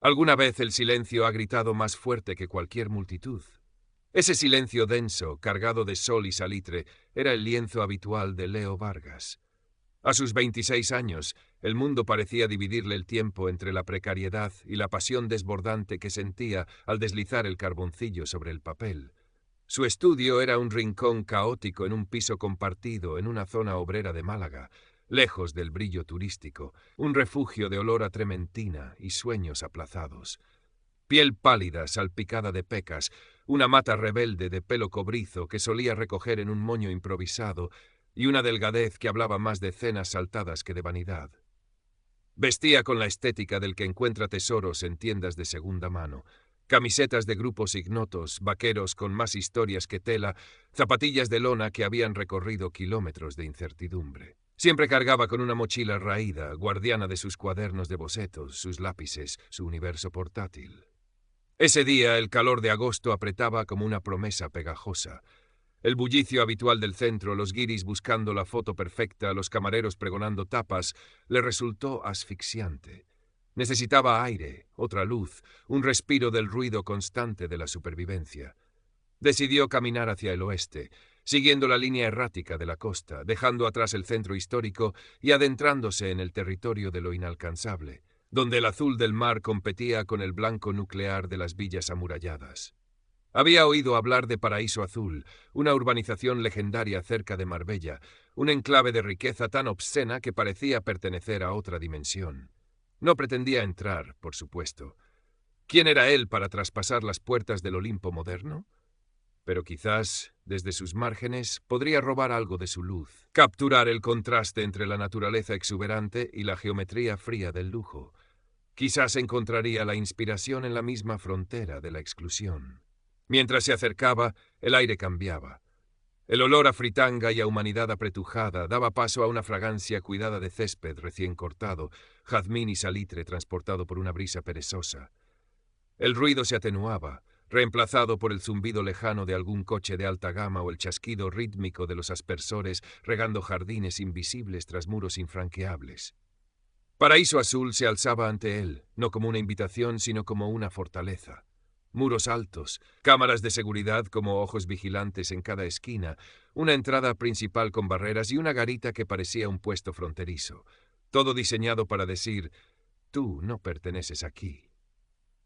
Alguna vez el silencio ha gritado más fuerte que cualquier multitud. Ese silencio denso, cargado de sol y salitre, era el lienzo habitual de Leo Vargas. A sus 26 años, el mundo parecía dividirle el tiempo entre la precariedad y la pasión desbordante que sentía al deslizar el carboncillo sobre el papel. Su estudio era un rincón caótico en un piso compartido en una zona obrera de Málaga, lejos del brillo turístico, un refugio de olor a trementina y sueños aplazados. Piel pálida, salpicada de pecas, una mata rebelde de pelo cobrizo que solía recoger en un moño improvisado y una delgadez que hablaba más de cenas saltadas que de vanidad. Vestía con la estética del que encuentra tesoros en tiendas de segunda mano. Camisetas de grupos ignotos, vaqueros con más historias que tela, zapatillas de lona que habían recorrido kilómetros de incertidumbre. Siempre cargaba con una mochila raída, guardiana de sus cuadernos de bocetos, sus lápices, su universo portátil. Ese día el calor de agosto apretaba como una promesa pegajosa. El bullicio habitual del centro, los guiris buscando la foto perfecta, los camareros pregonando tapas, le resultó asfixiante. Necesitaba aire, otra luz, un respiro del ruido constante de la supervivencia. Decidió caminar hacia el oeste, siguiendo la línea errática de la costa, dejando atrás el centro histórico y adentrándose en el territorio de lo inalcanzable, donde el azul del mar competía con el blanco nuclear de las villas amuralladas. Había oído hablar de Paraíso Azul, una urbanización legendaria cerca de Marbella, un enclave de riqueza tan obscena que parecía pertenecer a otra dimensión. No pretendía entrar, por supuesto. ¿Quién era él para traspasar las puertas del Olimpo moderno? Pero quizás, desde sus márgenes, podría robar algo de su luz, capturar el contraste entre la naturaleza exuberante y la geometría fría del lujo. Quizás encontraría la inspiración en la misma frontera de la exclusión. Mientras se acercaba, el aire cambiaba. El olor a fritanga y a humanidad apretujada daba paso a una fragancia cuidada de césped recién cortado, jazmín y salitre transportado por una brisa perezosa. El ruido se atenuaba, reemplazado por el zumbido lejano de algún coche de alta gama o el chasquido rítmico de los aspersores regando jardines invisibles tras muros infranqueables. Paraíso Azul se alzaba ante él, no como una invitación, sino como una fortaleza. Muros altos, cámaras de seguridad como ojos vigilantes en cada esquina, una entrada principal con barreras y una garita que parecía un puesto fronterizo. Todo diseñado para decir, tú no perteneces aquí.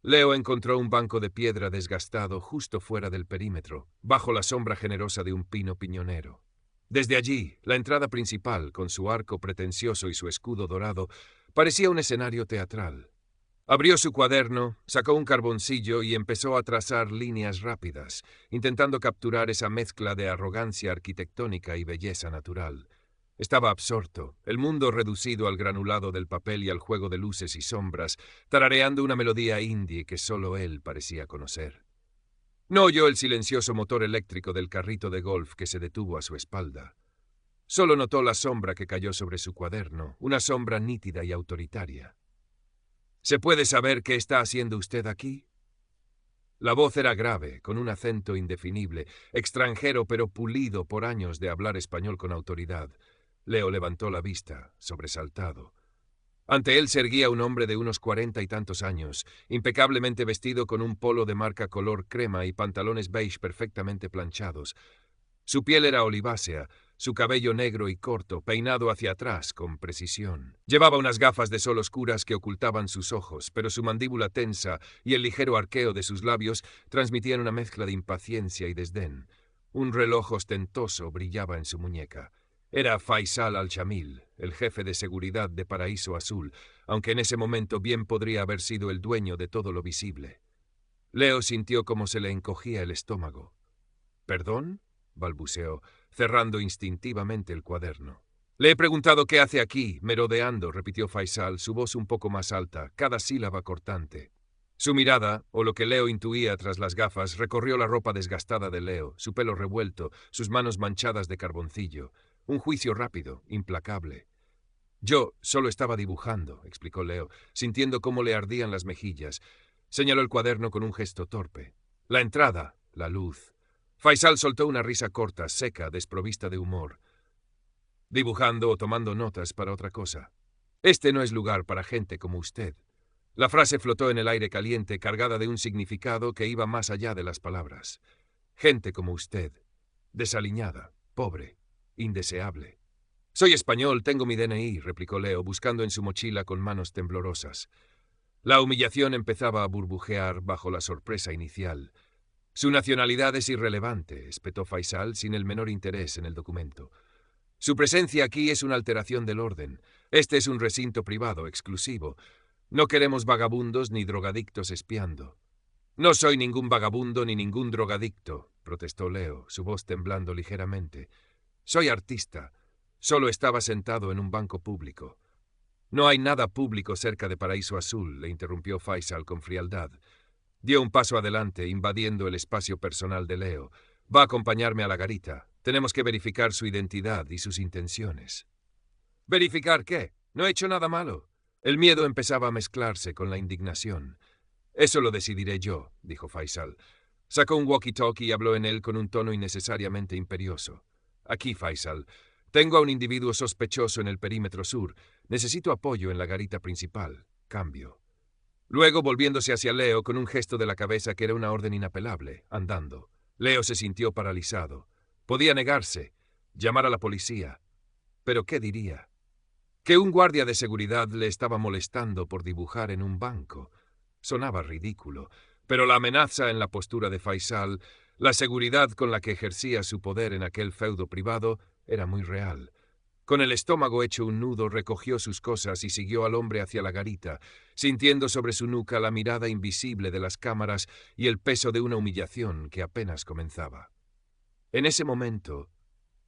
Leo encontró un banco de piedra desgastado justo fuera del perímetro, bajo la sombra generosa de un pino piñonero. Desde allí, la entrada principal, con su arco pretencioso y su escudo dorado, parecía un escenario teatral. Abrió su cuaderno, sacó un carboncillo y empezó a trazar líneas rápidas, intentando capturar esa mezcla de arrogancia arquitectónica y belleza natural. Estaba absorto, el mundo reducido al granulado del papel y al juego de luces y sombras, tarareando una melodía indie que solo él parecía conocer. No oyó el silencioso motor eléctrico del carrito de golf que se detuvo a su espalda. Solo notó la sombra que cayó sobre su cuaderno, una sombra nítida y autoritaria. ¿Se puede saber qué está haciendo usted aquí? La voz era grave, con un acento indefinible, extranjero pero pulido por años de hablar español con autoridad. Leo levantó la vista, sobresaltado. Ante él se erguía un hombre de unos 40 y tantos años, impecablemente vestido con un polo de marca color crema y pantalones beige perfectamente planchados. Su piel era olivácea, su cabello negro y corto, peinado hacia atrás con precisión. Llevaba unas gafas de sol oscuras que ocultaban sus ojos, pero su mandíbula tensa y el ligero arqueo de sus labios transmitían una mezcla de impaciencia y desdén. Un reloj ostentoso brillaba en su muñeca. Era Faisal Al-Shamil, el jefe de seguridad de Paraíso Azul, aunque en ese momento bien podría haber sido el dueño de todo lo visible. Leo sintió cómo se le encogía el estómago. ¿Perdón?, balbuceó, cerrando instintivamente el cuaderno. Le he preguntado qué hace aquí, merodeando, repitió Faisal, su voz un poco más alta, cada sílaba cortante. Su mirada, o lo que Leo intuía tras las gafas, recorrió la ropa desgastada de Leo, su pelo revuelto, sus manos manchadas de carboncillo. Un juicio rápido, implacable. Yo solo estaba dibujando, explicó Leo, sintiendo cómo le ardían las mejillas. Señaló el cuaderno con un gesto torpe. La entrada, la luz. Faisal soltó una risa corta, seca, desprovista de humor. Dibujando o tomando notas para otra cosa. Este no es lugar para gente como usted. La frase flotó en el aire caliente, cargada de un significado que iba más allá de las palabras. Gente como usted, desaliñada, pobre, indeseable. Soy español, tengo mi DNI, replicó Leo, buscando en su mochila con manos temblorosas. La humillación empezaba a burbujear bajo la sorpresa inicial. Su nacionalidad es irrelevante, espetó Faisal sin el menor interés en el documento. Su presencia aquí es una alteración del orden. Este es un recinto privado, exclusivo. No queremos vagabundos ni drogadictos espiando. No soy ningún vagabundo ni ningún drogadicto, protestó Leo, su voz temblando ligeramente. Soy artista. Solo estaba sentado en un banco público. No hay nada público cerca de Paraíso Azul, le interrumpió Faisal con frialdad. Dio un paso adelante, invadiendo el espacio personal de Leo. Va a acompañarme a la garita. Tenemos que verificar su identidad y sus intenciones. ¿Verificar qué? No he hecho nada malo. El miedo empezaba a mezclarse con la indignación. Eso lo decidiré yo, dijo Faisal. Sacó un walkie-talkie y habló en él con un tono innecesariamente imperioso. Aquí, Faisal. Tengo a un individuo sospechoso en el perímetro sur. Necesito apoyo en la garita principal. Cambio. Luego, volviéndose hacia Leo con un gesto de la cabeza que era una orden inapelable, andando. Leo se sintió paralizado. Podía negarse, llamar a la policía. ¿Pero qué diría? Que un guardia de seguridad le estaba molestando por dibujar en un banco. Sonaba ridículo, pero la amenaza en la postura de Faisal, la seguridad con la que ejercía su poder en aquel feudo privado, era muy real. Con el estómago hecho un nudo, recogió sus cosas y siguió al hombre hacia la garita, sintiendo sobre su nuca la mirada invisible de las cámaras y el peso de una humillación que apenas comenzaba. En ese momento,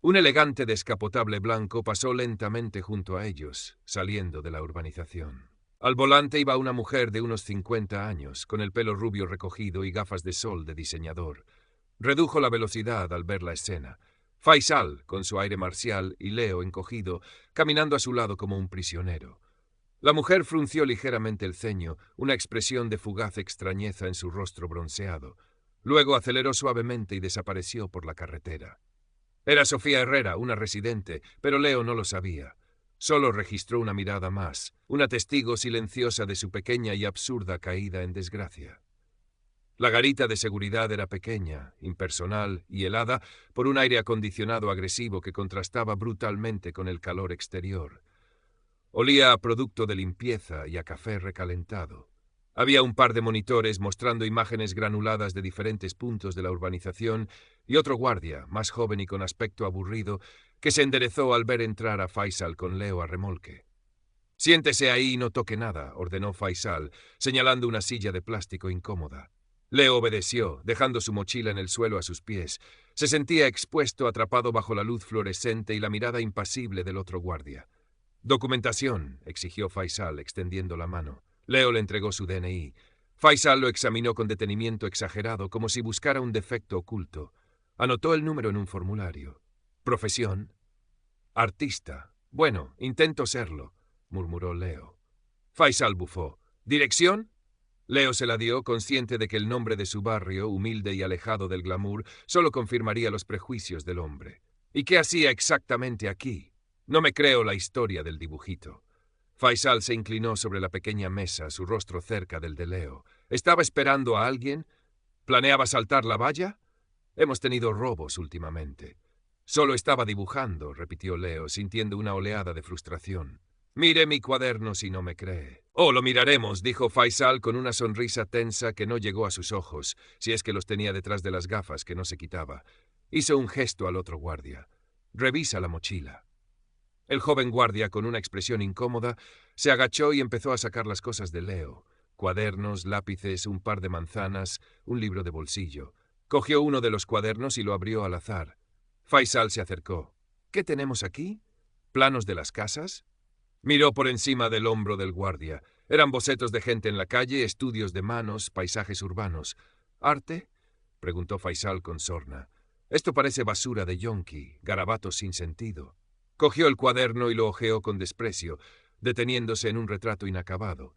un elegante descapotable blanco pasó lentamente junto a ellos, saliendo de la urbanización. Al volante iba una mujer de unos 50 años, con el pelo rubio recogido y gafas de sol de diseñador. Redujo la velocidad al ver la escena. Faisal, con su aire marcial, y Leo, encogido, caminando a su lado como un prisionero. La mujer frunció ligeramente el ceño, una expresión de fugaz extrañeza en su rostro bronceado. Luego aceleró suavemente y desapareció por la carretera. Era Sofía Herrera, una residente, pero Leo no lo sabía. Solo registró una mirada más, una testigo silenciosa de su pequeña y absurda caída en desgracia. La garita de seguridad era pequeña, impersonal y helada por un aire acondicionado agresivo que contrastaba brutalmente con el calor exterior. Olía a producto de limpieza y a café recalentado. Había un par de monitores mostrando imágenes granuladas de diferentes puntos de la urbanización y otro guardia, más joven y con aspecto aburrido, que se enderezó al ver entrar a Faisal con Leo a remolque. «Siéntese ahí y no toque nada», ordenó Faisal, señalando una silla de plástico incómoda. Leo obedeció, dejando su mochila en el suelo a sus pies. Se sentía expuesto, atrapado bajo la luz fluorescente y la mirada impasible del otro guardia. «Documentación», exigió Faisal, extendiendo la mano. Leo le entregó su DNI. Faisal lo examinó con detenimiento exagerado, como si buscara un defecto oculto. Anotó el número en un formulario. «¿Profesión?» «Artista. Bueno, intento serlo», murmuró Leo. Faisal bufó. «¿Dirección?» Leo se la dio, consciente de que el nombre de su barrio, humilde y alejado del glamour, solo confirmaría los prejuicios del hombre. ¿Y qué hacía exactamente aquí? No me creo la historia del dibujito. Faisal se inclinó sobre la pequeña mesa, su rostro cerca del de Leo. ¿Estaba esperando a alguien? ¿Planeaba saltar la valla? Hemos tenido robos últimamente. Solo estaba dibujando, repitió Leo, sintiendo una oleada de frustración. Mire mi cuaderno si no me cree. Oh, lo miraremos, dijo Faisal con una sonrisa tensa que no llegó a sus ojos, si es que los tenía detrás de las gafas que no se quitaba. Hizo un gesto al otro guardia. Revisa la mochila. El joven guardia, con una expresión incómoda, se agachó y empezó a sacar las cosas de Leo. Cuadernos, lápices, un par de manzanas, un libro de bolsillo. Cogió uno de los cuadernos y lo abrió al azar. Faisal se acercó. ¿Qué tenemos aquí? ¿Planos de las casas? Miró por encima del hombro del guardia. Eran bocetos de gente en la calle, estudios de manos, paisajes urbanos. ¿Arte?, preguntó Faisal con sorna. Esto parece basura de yonki, garabatos sin sentido. Cogió el cuaderno y lo hojeó con desprecio, deteniéndose en un retrato inacabado.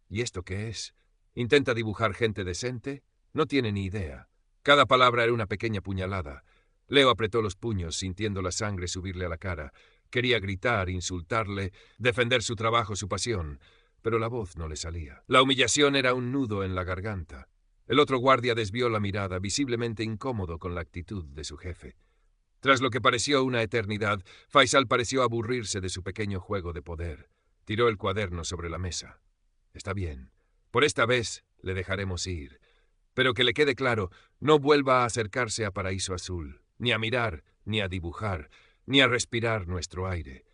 ¿Y esto qué es? ¿Intenta dibujar gente decente? No tiene ni idea. Cada palabra era una pequeña puñalada. Leo apretó los puños, sintiendo la sangre subirle a la cara. Quería gritar, insultarle, defender su trabajo, su pasión. pero la voz no le salía. La humillación era un nudo en la garganta. El otro guardia desvió la mirada, visiblemente incómodo con la actitud de su jefe. Tras lo que pareció una eternidad, Faisal pareció aburrirse de su pequeño juego de poder. Tiró el cuaderno sobre la mesa. Está bien. Por esta vez le dejaremos ir. Pero que le quede claro, no vuelva a acercarse a Paraíso Azul, ni a mirar, ni a dibujar, ni a respirar nuestro aire.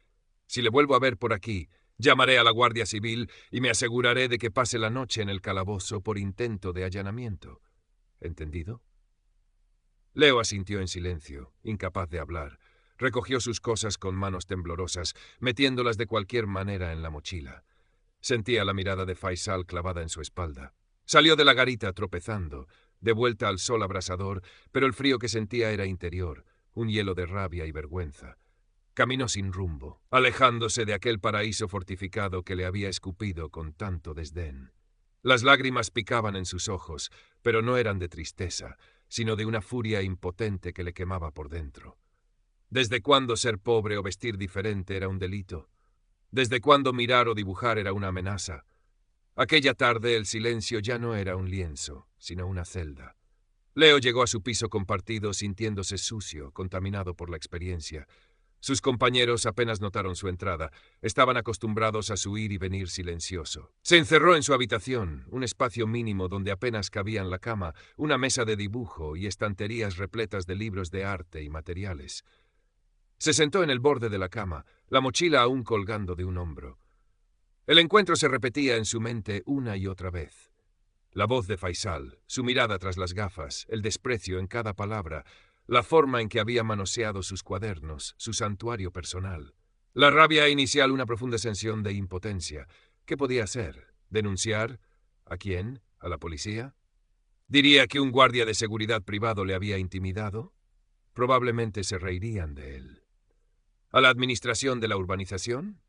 Si le vuelvo a ver por aquí, llamaré a la Guardia Civil y me aseguraré de que pase la noche en el calabozo por intento de allanamiento. ¿Entendido? Leo asintió en silencio, incapaz de hablar. Recogió sus cosas con manos temblorosas, metiéndolas de cualquier manera en la mochila. Sentía la mirada de Faisal clavada en su espalda. Salió de la garita tropezando, de vuelta al sol abrasador, pero el frío que sentía era interior, un hielo de rabia y vergüenza. Caminó sin rumbo, alejándose de aquel paraíso fortificado que le había escupido con tanto desdén. Las lágrimas picaban en sus ojos, pero no eran de tristeza, sino de una furia impotente que le quemaba por dentro. ¿Desde cuándo ser pobre o vestir diferente era un delito? ¿Desde cuándo mirar o dibujar era una amenaza? Aquella tarde el silencio ya no era un lienzo, sino una celda. Leo llegó a su piso compartido sintiéndose sucio, contaminado por la experiencia. Sus compañeros apenas notaron su entrada. Estaban acostumbrados a su ir y venir silencioso. Se encerró en su habitación, un espacio mínimo donde apenas cabían la cama, una mesa de dibujo y estanterías repletas de libros de arte y materiales. Se sentó en el borde de la cama, la mochila aún colgando de un hombro. El encuentro se repetía en su mente una y otra vez. La voz de Faisal, su mirada tras las gafas, el desprecio en cada palabra, la forma en que había manoseado sus cuadernos, su santuario personal. La rabia inicial, una profunda sensación de impotencia. ¿Qué podía hacer? ¿Denunciar? ¿A quién? ¿A la policía? ¿Diría que un guardia de seguridad privado le había intimidado? Probablemente se reirían de él. ¿A la administración de la urbanización?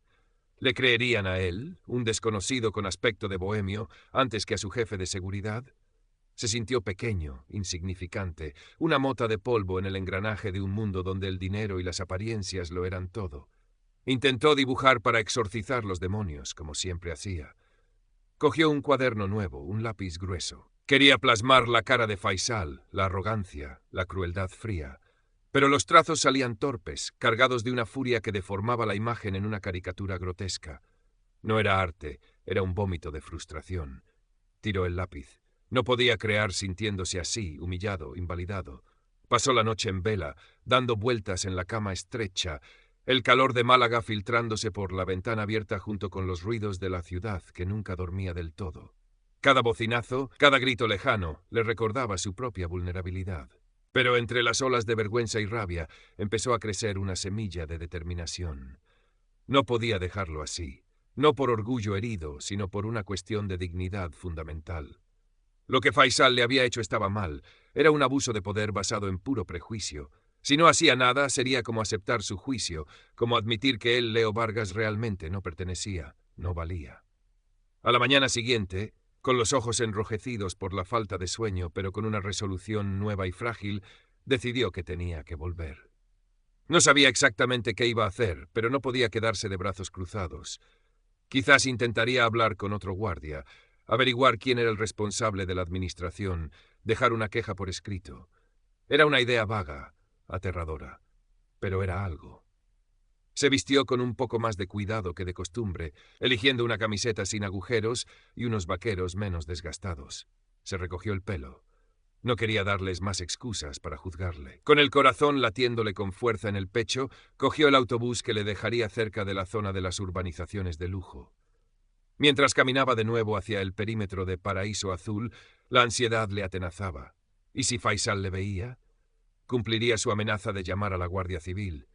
¿Le creerían a él, un desconocido con aspecto de bohemio, antes que a su jefe de seguridad? Se sintió pequeño, insignificante, una mota de polvo en el engranaje de un mundo donde el dinero y las apariencias lo eran todo. Intentó dibujar para exorcizar los demonios, como siempre hacía. Cogió un cuaderno nuevo, un lápiz grueso. Quería plasmar la cara de Faisal, la arrogancia, la crueldad fría. Pero los trazos salían torpes, cargados de una furia que deformaba la imagen en una caricatura grotesca. No era arte, era un vómito de frustración. Tiró el lápiz. No podía crear sintiéndose así, humillado, invalidado. Pasó la noche en vela, dando vueltas en la cama estrecha, el calor de Málaga filtrándose por la ventana abierta junto con los ruidos de la ciudad que nunca dormía del todo. Cada bocinazo, cada grito lejano, le recordaba su propia vulnerabilidad. Pero entre las olas de vergüenza y rabia empezó a crecer una semilla de determinación. No podía dejarlo así, no por orgullo herido, sino por una cuestión de dignidad fundamental. Lo que Faisal le había hecho estaba mal, era un abuso de poder basado en puro prejuicio. Si no hacía nada, sería como aceptar su juicio, como admitir que él, Leo Vargas, realmente no pertenecía, no valía. A la mañana siguiente, con los ojos enrojecidos por la falta de sueño, pero con una resolución nueva y frágil, decidió que tenía que volver. No sabía exactamente qué iba a hacer, pero no podía quedarse de brazos cruzados. Quizás intentaría hablar con otro guardia, averiguar quién era el responsable de la administración, dejar una queja por escrito. Era una idea vaga, aterradora, pero era algo. Se vistió con un poco más de cuidado que de costumbre, eligiendo una camiseta sin agujeros y unos vaqueros menos desgastados. Se recogió el pelo. No quería darles más excusas para juzgarle. Con el corazón latiéndole con fuerza en el pecho, cogió el autobús que le dejaría cerca de la zona de las urbanizaciones de lujo. Mientras caminaba de nuevo hacia el perímetro de Paraíso Azul, la ansiedad le atenazaba. ¿Y si Faisal le veía? Cumpliría su amenaza de llamar a la Guardia Civil.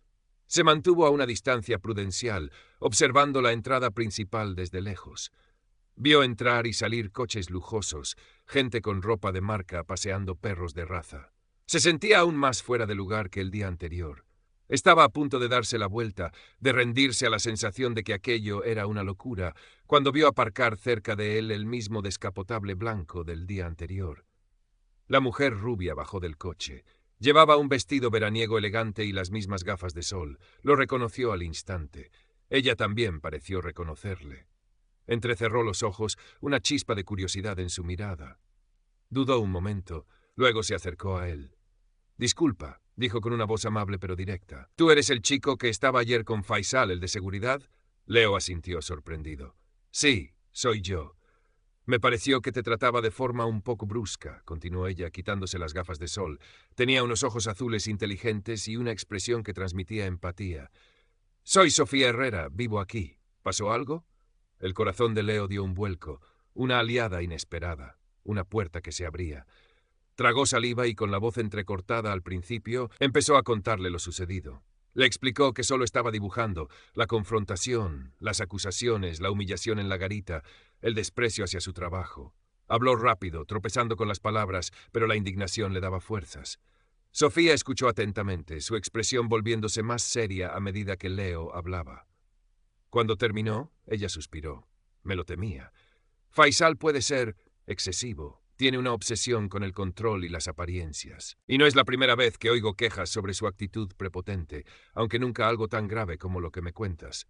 Se mantuvo a una distancia prudencial, observando la entrada principal desde lejos. Vio entrar y salir coches lujosos, gente con ropa de marca paseando perros de raza. Se sentía aún más fuera de lugar que el día anterior. Estaba a punto de darse la vuelta, de rendirse a la sensación de que aquello era una locura, cuando vio aparcar cerca de él el mismo descapotable blanco del día anterior. La mujer rubia bajó del coche. Llevaba un vestido veraniego elegante y las mismas gafas de sol. Lo reconoció al instante. Ella también pareció reconocerle. Entrecerró los ojos, una chispa de curiosidad en su mirada. Dudó un momento, luego se acercó a él. «Disculpa», dijo con una voz amable pero directa. «¿Tú eres el chico que estaba ayer con Faisal, el de seguridad?» Leo asintió sorprendido. «Sí, soy yo. Me pareció que te trataba de forma un poco brusca», continuó ella, quitándose las gafas de sol. Tenía unos ojos azules inteligentes y una expresión que transmitía empatía. «Soy Sofía Herrera, vivo aquí. ¿Pasó algo?» El corazón de Leo dio un vuelco, una aliada inesperada, una puerta que se abría. Tragó saliva y con la voz entrecortada al principio empezó a contarle lo sucedido. Le explicó que solo estaba dibujando, la confrontación, las acusaciones, la humillación en la garita, el desprecio hacia su trabajo. Habló rápido, tropezando con las palabras, pero la indignación le daba fuerzas. Sofía escuchó atentamente, su expresión volviéndose más seria a medida que Leo hablaba. Cuando terminó, ella suspiró. Me lo temía. Faisal puede ser excesivo. Tiene una obsesión con el control y las apariencias. Y no es la primera vez que oigo quejas sobre su actitud prepotente, aunque nunca algo tan grave como lo que me cuentas.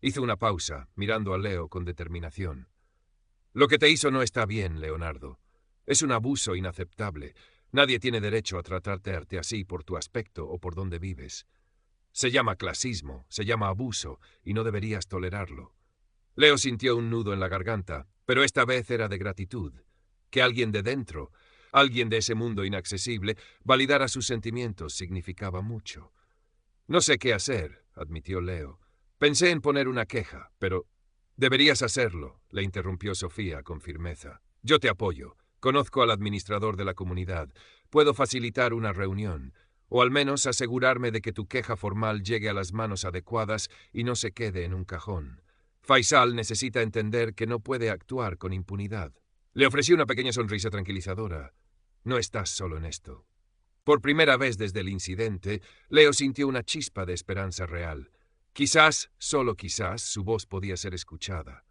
Hizo una pausa, mirando a Leo con determinación. Lo que te hizo no está bien, Leonardo. Es un abuso inaceptable. Nadie tiene derecho a tratarte así por tu aspecto o por dónde vives. Se llama clasismo, se llama abuso, y no deberías tolerarlo. Leo sintió un nudo en la garganta, pero esta vez era de gratitud. Que alguien de dentro, alguien de ese mundo inaccesible, validara sus sentimientos significaba mucho. «No sé qué hacer», admitió Leo. «Pensé en poner una queja, pero...» «Deberías hacerlo», le interrumpió Sofía con firmeza. «Yo te apoyo. Conozco al administrador de la comunidad. Puedo facilitar una reunión, o al menos asegurarme de que tu queja formal llegue a las manos adecuadas y no se quede en un cajón. Faisal necesita entender que no puede actuar con impunidad». Le ofrecí una pequeña sonrisa tranquilizadora. «No estás solo en esto». Por primera vez desde el incidente, Leo sintió una chispa de esperanza real. Quizás, solo quizás, su voz podía ser escuchada.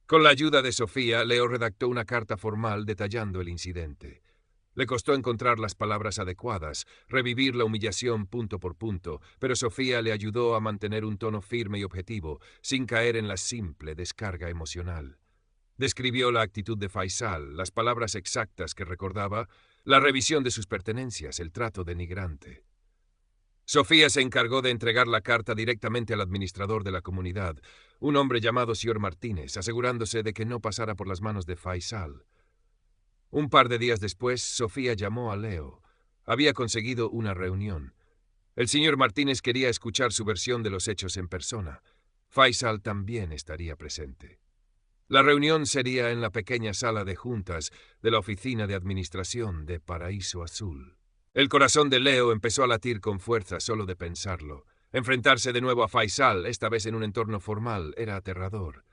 Con la ayuda de Sofía, Leo redactó una carta formal detallando el incidente. Le costó encontrar las palabras adecuadas, revivir la humillación punto por punto, pero Sofía le ayudó a mantener un tono firme y objetivo, sin caer en la simple descarga emocional. Describió la actitud de Faisal, las palabras exactas que recordaba, la revisión de sus pertenencias, el trato denigrante. Sofía se encargó de entregar la carta directamente al administrador de la comunidad, un hombre llamado Sr. Martínez, asegurándose de que no pasara por las manos de Faisal. Un par de días después, Sofía llamó a Leo. Había conseguido una reunión. El señor Martínez quería escuchar su versión de los hechos en persona. Faisal también estaría presente. La reunión sería en la pequeña sala de juntas de la oficina de administración de Paraíso Azul. El corazón de Leo empezó a latir con fuerza solo de pensarlo. Enfrentarse de nuevo a Faisal, esta vez en un entorno formal, era aterrador.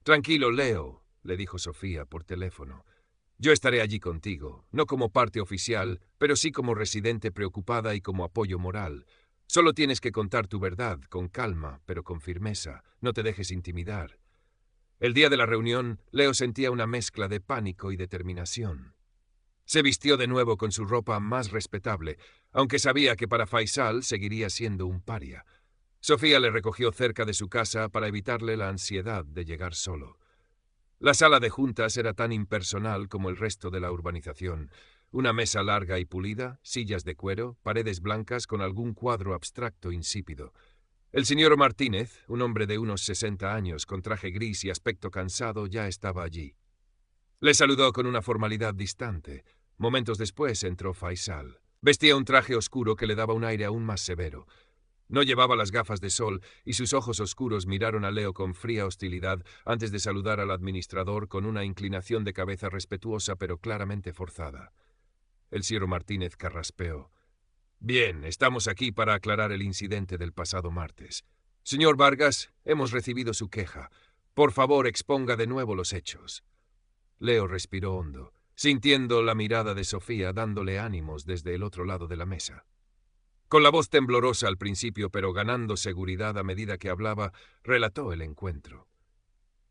«Tranquilo, Leo», le dijo Sofía por teléfono. «Yo estaré allí contigo, no como parte oficial, pero sí como residente preocupada y como apoyo moral. Solo tienes que contar tu verdad, con calma, pero con firmeza. No te dejes intimidar». El día de la reunión, Leo sentía una mezcla de pánico y determinación. Se vistió de nuevo con su ropa más respetable, aunque sabía que para Faisal seguiría siendo un paria. Sofía le recogió cerca de su casa para evitarle la ansiedad de llegar solo. La sala de juntas era tan impersonal como el resto de la urbanización. Una mesa larga y pulida, sillas de cuero, paredes blancas con algún cuadro abstracto insípido. El señor Martínez, un hombre de unos 60 años, con traje gris y aspecto cansado, ya estaba allí. Le saludó con una formalidad distante. Momentos después entró Faisal. Vestía un traje oscuro que le daba un aire aún más severo. No llevaba las gafas de sol y sus ojos oscuros miraron a Leo con fría hostilidad antes de saludar al administrador con una inclinación de cabeza respetuosa pero claramente forzada. El señor Martínez carraspeó. «Bien, estamos aquí para aclarar el incidente del pasado martes. Señor Vargas, hemos recibido su queja. Por favor, exponga de nuevo los hechos». Leo respiró hondo, sintiendo la mirada de Sofía dándole ánimos desde el otro lado de la mesa. Con la voz temblorosa al principio, pero ganando seguridad a medida que hablaba, relató el encuentro.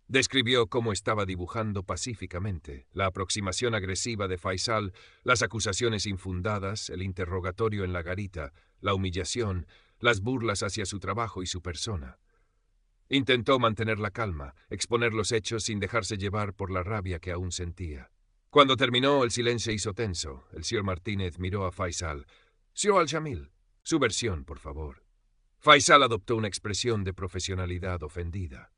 Describió cómo estaba dibujando pacíficamente, la aproximación agresiva de Faisal, las acusaciones infundadas, el interrogatorio en la garita, la humillación, las burlas hacia su trabajo y su persona. Intentó mantener la calma, exponer los hechos sin dejarse llevar por la rabia que aún sentía. Cuando terminó, el silencio hizo tenso. El señor Martínez miró a Faisal. «Señor Al-Jamil, su versión, por favor». Faisal adoptó una expresión de profesionalidad ofendida.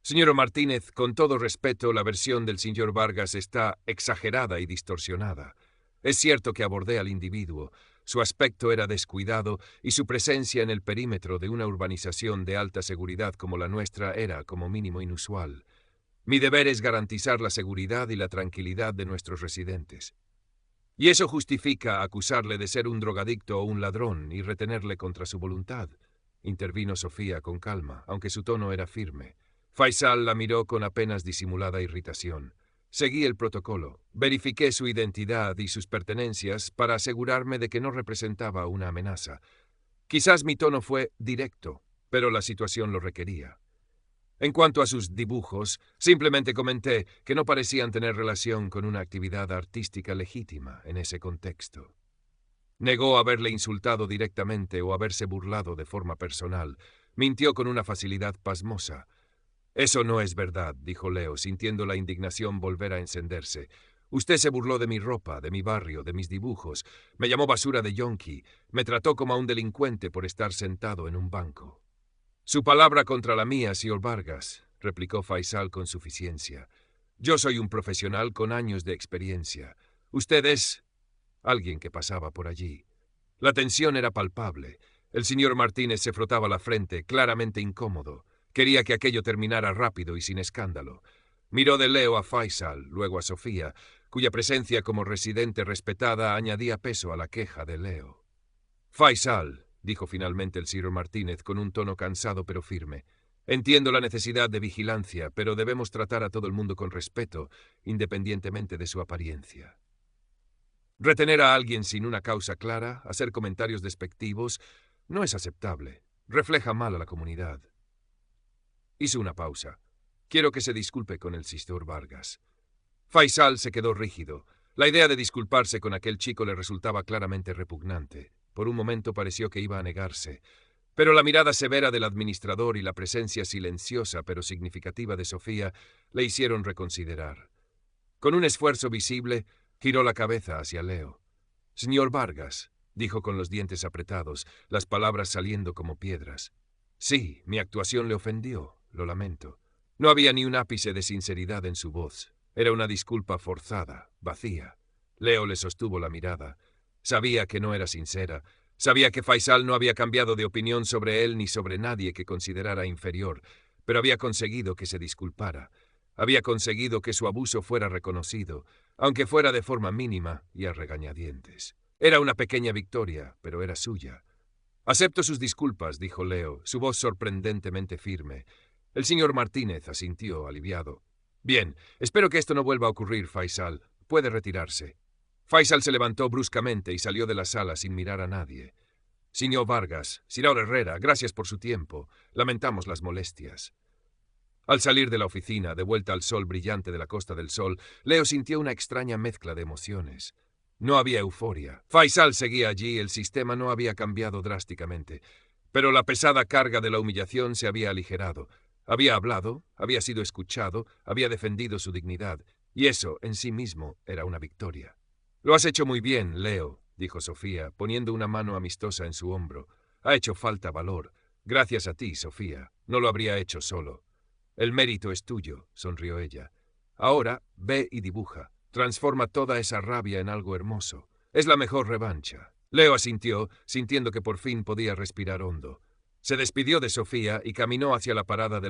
«Señor Martínez, con todo respeto, la versión del señor Vargas está exagerada y distorsionada. Es cierto que abordé al individuo. Su aspecto era descuidado y su presencia en el perímetro de una urbanización de alta seguridad como la nuestra era, como mínimo, inusual. Mi deber es garantizar la seguridad y la tranquilidad de nuestros residentes. Y eso justifica acusarle de ser un drogadicto o un ladrón y retenerle contra su voluntad», intervino Sofía con calma, aunque su tono era firme. Faisal la miró con apenas disimulada irritación. Seguí el protocolo, verifiqué su identidad y sus pertenencias para asegurarme de que no representaba una amenaza. Quizás mi tono fue directo, pero la situación lo requería. En cuanto a sus dibujos, simplemente comenté que no parecían tener relación con una actividad artística legítima en ese contexto. Negó haberle insultado directamente o haberse burlado de forma personal. Mintió con una facilidad pasmosa. «Eso no es verdad», dijo Leo, sintiendo la indignación volver a encenderse. «Usted se burló de mi ropa, de mi barrio, de mis dibujos. Me llamó basura de yonki. Me trató como a un delincuente por estar sentado en un banco». «Su palabra contra la mía, señor Vargas», replicó Faisal con suficiencia. «Yo soy un profesional con años de experiencia. Usted es alguien que pasaba por allí». La tensión era palpable. El señor Martínez se frotaba la frente, claramente incómodo. Quería que aquello terminara rápido y sin escándalo. Miró de Leo a Faisal, luego a Sofía, cuya presencia como residente respetada añadía peso a la queja de Leo. «Faisal», dijo finalmente el señor Martínez con un tono cansado pero firme, «entiendo la necesidad de vigilancia, pero debemos tratar a todo el mundo con respeto, independientemente de su apariencia. Retener a alguien sin una causa clara, hacer comentarios despectivos, no es aceptable. Refleja mal a la comunidad». Hizo una pausa. «Quiero que se disculpe con el señor Vargas». Faisal se quedó rígido. La idea de disculparse con aquel chico le resultaba claramente repugnante. Por un momento pareció que iba a negarse. Pero la mirada severa del administrador y la presencia silenciosa pero significativa de Sofía le hicieron reconsiderar. Con un esfuerzo visible, giró la cabeza hacia Leo. «Señor Vargas», dijo con los dientes apretados, las palabras saliendo como piedras. «Sí, mi actuación le ofendió. Lo lamento». No había ni un ápice de sinceridad en su voz. Era una disculpa forzada, vacía. Leo le sostuvo la mirada. Sabía que no era sincera. Sabía que Faisal no había cambiado de opinión sobre él ni sobre nadie que considerara inferior, pero había conseguido que se disculpara. Había conseguido que su abuso fuera reconocido, aunque fuera de forma mínima y a regañadientes. Era una pequeña victoria, pero era suya. «Acepto sus disculpas», dijo Leo, su voz sorprendentemente firme. El señor Martínez asintió, aliviado. «Bien, espero que esto no vuelva a ocurrir, Faisal. Puede retirarse». Faisal se levantó bruscamente y salió de la sala sin mirar a nadie. «Señor Vargas, señor Herrera, gracias por su tiempo. Lamentamos las molestias». Al salir de la oficina, de vuelta al sol brillante de la Costa del Sol, Leo sintió una extraña mezcla de emociones. No había euforia. Faisal seguía allí, el sistema no había cambiado drásticamente. Pero la pesada carga de la humillación se había aligerado. Había hablado, había sido escuchado, había defendido su dignidad, y eso, en sí mismo, era una victoria. «Lo has hecho muy bien, Leo», dijo Sofía, poniendo una mano amistosa en su hombro. «Ha hecho falta valor. Gracias a ti, Sofía. No lo habría hecho solo». «El mérito es tuyo», sonrió ella. «Ahora, ve y dibuja. Transforma toda esa rabia en algo hermoso. Es la mejor revancha». Leo asintió, sintiendo que por fin podía respirar hondo. Se despidió de Sofía y caminó hacia la parada de la